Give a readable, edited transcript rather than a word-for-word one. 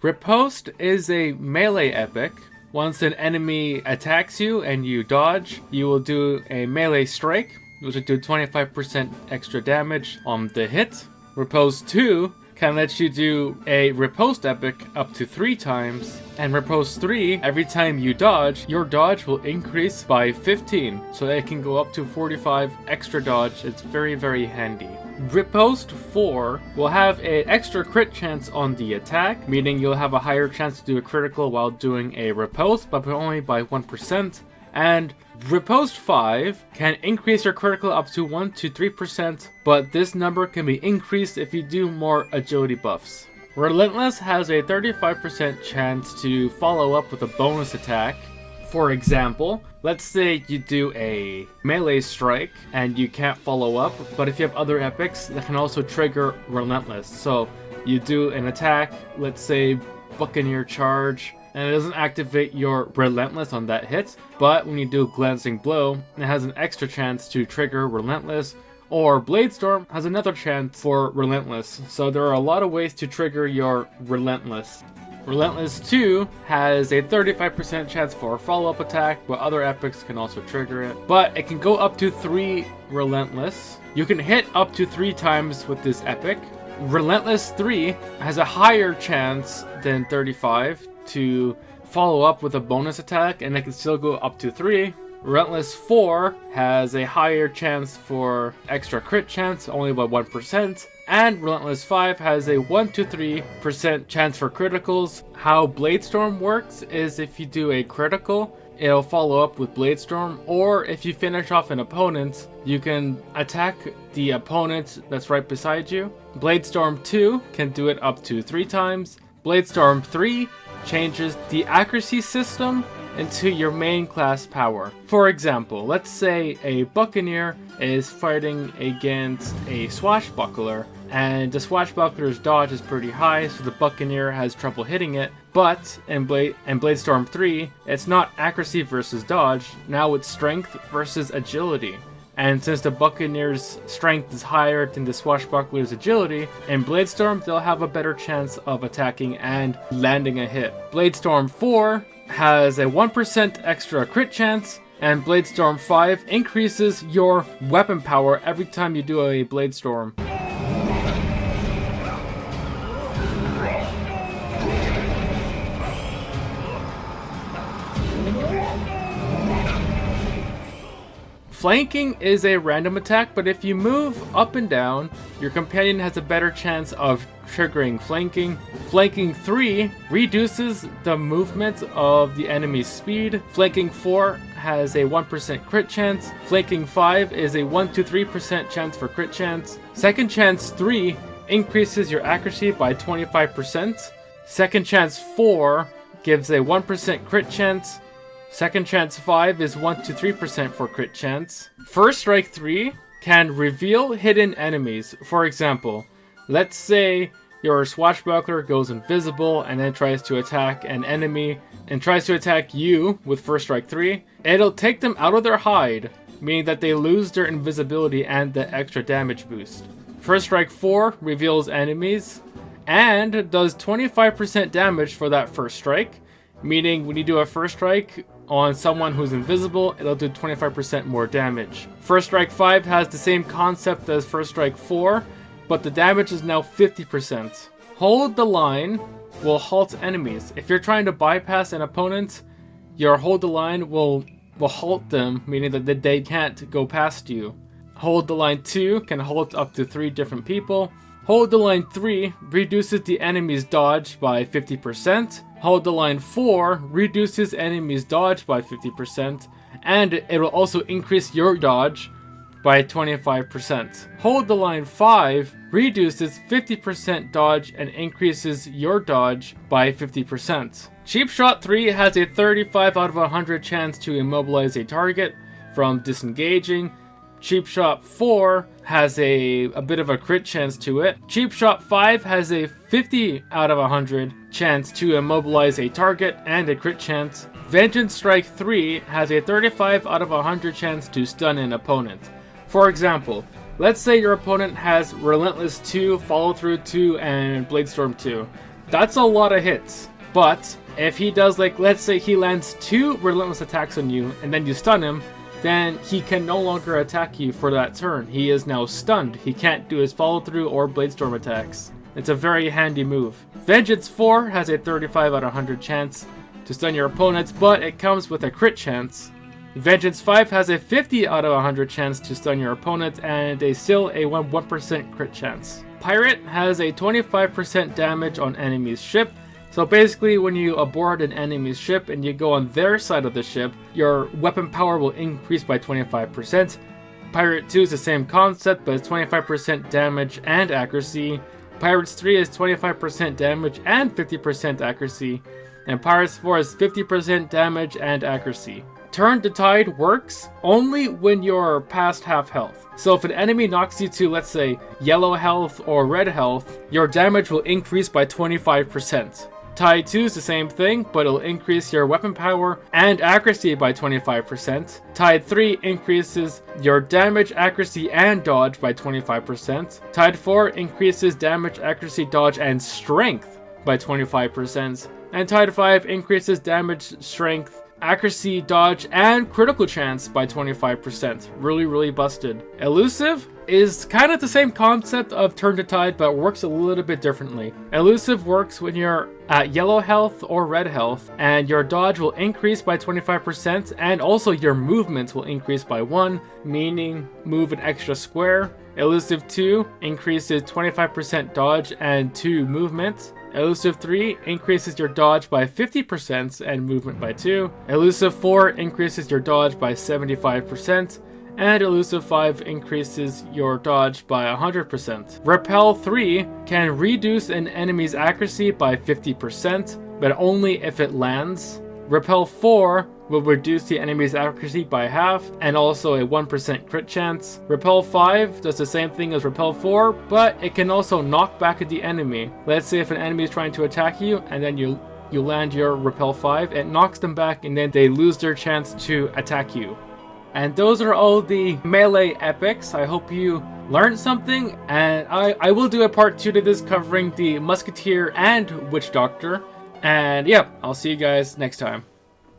Riposte is a melee epic. Once an enemy attacks you and you dodge, you will do a melee strike, which will do 25% extra damage on the hit. Riposte 2 can let you do a riposte epic up to 3 times, and riposte 3, every time you dodge, your dodge will increase by 15, so it can go up to 45 extra dodge. It's very, very handy. Riposte 4 will have an extra crit chance on the attack, meaning you'll have a higher chance to do a critical while doing a riposte, but only by 1%. And Riposte 5 can increase your critical up to 1 to 3%, but this number can be increased if you do more agility buffs. Relentless has a 35% chance to follow up with a bonus attack. For example, let's say you do a melee strike and you can't follow up, but if you have other epics that can also trigger Relentless. So you do an attack, let's say Buccaneer Charge, and it doesn't activate your Relentless on that hit, but when you do Glancing Blow, it has an extra chance to trigger Relentless, or Blade Storm has another chance for Relentless. So there are a lot of ways to trigger your Relentless. Relentless 2 has a 35% chance for a follow-up attack, but other epics can also trigger it. But it can go up to 3 Relentless. You can hit up to 3 times with this epic. Relentless 3 has a higher chance than 35 to follow up with a bonus attack, and it can still go up to 3. Relentless 4 has a higher chance for extra crit chance, only by 1%. And Relentless 5 has a 1 to 3% chance for criticals. How Blade Storm works is if you do a critical, it'll follow up with Blade Storm, or if you finish off an opponent, you can attack the opponent that's right beside you. Blade Storm 2 can do it up to 3 times. Blade Storm 3 changes the accuracy system into your main class power. For example, let's say a Buccaneer is fighting against a Swashbuckler, and the Swashbuckler's dodge is pretty high, so the Buccaneer has trouble hitting it. But in Blade Storm 3, it's not accuracy versus dodge, now it's strength versus agility. And since the Buccaneer's strength is higher than the Swashbuckler's agility, in Blade Storm they'll have a better chance of attacking and landing a hit. Blade Storm 4 has a 1% extra crit chance, and Blade Storm 5 increases your weapon power every time you do a Blade Storm. Flanking is a random attack, but if you move up and down, your companion has a better chance of triggering flanking. Flanking 3 reduces the movement of the enemy's speed. Flanking 4 has a 1% crit chance. Flanking 5 is a 1 to 3% chance for crit chance. Second Chance 3 increases your accuracy by 25%. Second Chance 4 gives a 1% crit chance. Second Chance 5 is 1 to 3% for crit chance. First Strike 3 can reveal hidden enemies. For example, let's say your Swashbuckler goes invisible and then tries to attack an enemy and tries to attack you with First Strike 3. It'll take them out of their hide, meaning that they lose their invisibility and the extra damage boost. First Strike 4 reveals enemies and does 25% damage for that first strike, meaning when you do a first strike on someone who's invisible, it'll do 25% more damage. First Strike 5 has the same concept as First Strike 4, but the damage is now 50%. Hold the line will halt enemies. If you're trying to bypass an opponent, your hold the line will halt them, meaning that they can't go past you. Hold the line 2 can halt up to 3 different people. Hold the line 3 reduces the enemy's dodge by 50%. Hold the line 4 reduces enemy's dodge by 50%, and it will also increase your dodge by 25%. Hold the line 5 reduces 50% dodge and increases your dodge by 50%. Cheap Shot 3 has a 35 out of 100 chance to immobilize a target from disengaging. Cheap Shot 4 has a bit of a crit chance to it. Cheap Shot 5 has a 50 out of 100 chance to immobilize a target and a crit chance. Vengeance Strike 3 has a 35 out of 100 chance to stun an opponent. For example, let's say your opponent has Relentless 2, Follow Through 2, and Blade Storm 2. That's a lot of hits. But if he does, like, let's say he lands 2 relentless attacks on you and then you stun him, then he can no longer attack you for that turn. He is now stunned. He can't do his follow through or Bladestorm attacks. It's a very handy move. Vengeance 4 has a 35 out of 100 chance to stun your opponents, but it comes with a crit chance. Vengeance 5 has a 50 out of 100 chance to stun your opponent and still a 1% crit chance. Pirate has a 25% damage on enemy's ship. So basically when you abort an enemy's ship and you go on their side of the ship, your weapon power will increase by 25%. Pirate 2 is the same concept, but it's 25% damage and accuracy. Pirates 3 is 25% damage and 50% accuracy. And Pirates 4 is 50% damage and accuracy. Turn to Tide works only when you're past half health. So if an enemy knocks you to, let's say, yellow health or red health, your damage will increase by 25%. Tide 2 is the same thing, but it'll increase your weapon power and accuracy by 25%. Tide 3 increases your damage, accuracy, and dodge by 25%. Tide 4 increases damage, accuracy, dodge, and strength by 25%. And Tide 5 increases damage, strength, accuracy, dodge, and critical chance by 25%. Really busted. Elusive is kind of the same concept of Turn to Tide, but works a little bit differently. Elusive works when you're at yellow health or red health, and your dodge will increase by 25%, and also your movement will increase by 1, meaning move an extra square. Elusive 2 increases 25% dodge and 2 movement. Elusive 3 increases your dodge by 50% and movement by 2. Elusive 4 increases your dodge by 75%. And Elusive 5 increases your dodge by 100%. Repel 3 can reduce an enemy's accuracy by 50%, but only if it lands. Repel 4 will reduce the enemy's accuracy by half, and also a 1% crit chance. Repel 5 does the same thing as Repel 4, but it can also knock back at the enemy. Let's say if an enemy is trying to attack you, and then you land your Repel 5, it knocks them back, and then they lose their chance to attack you. And those are all the melee epics. I hope you learned something, and I will do a part 2 to this covering the Musketeer and Witch Doctor. And yeah, I'll see you guys next time.